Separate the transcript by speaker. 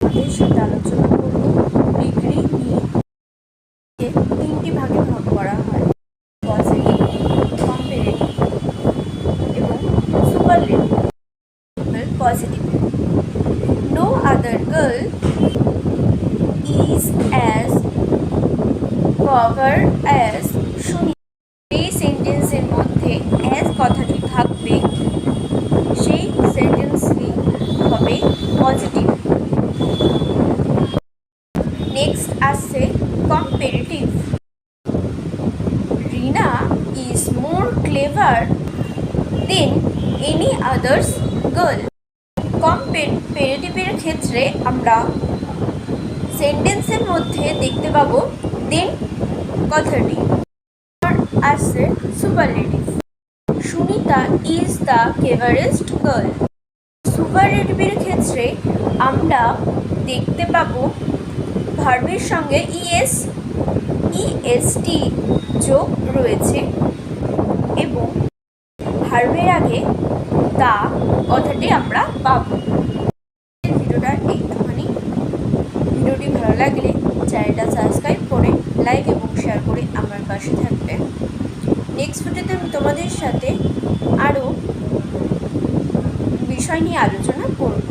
Speaker 1: তোমাদের সাথে আলোচনা করব ডিগ্রি নিয়ে। তিনটি ভাগে ভাগ করা হয়: পজিটিভ, কম্পারেটিভ এবং superlative. Positive: no other girl is as clever as Sunita. এই সেন্টেন্সের মধ্যে as কথাটি থাকবে, সেই সেন্টেন্সটি হবে পজিটিভ। নেক্সট আসছে comparative: Rina is more clever than any others girl। কম্পারেটিভের ক্ষেত্রে আমরা সেন্টেন্সের মধ্যে দেখতে পাবো দেন কথাটি। আসছে superlative: Sunita is the cleverest girl. সুপারলেটিভের ক্ষেত্রে আমরা দেখতে পাবো ভার্বের সঙ্গে ইএসটি যোগ রয়েছে এবং ভার্বের আগে দা কথাটি আমরা পাবো। ভিডিওটা একটুখানি, ভিডিওটি ভালো লাগলে চ্যানেলটা সাবস্ক্রাইব করে লাইক এবং শেয়ার করে আমার পাশে থাকবে। নেক্সট ভিডিওতে আমি তোমাদের সাথে আরও বিষয় নিয়ে আলোচনা করব।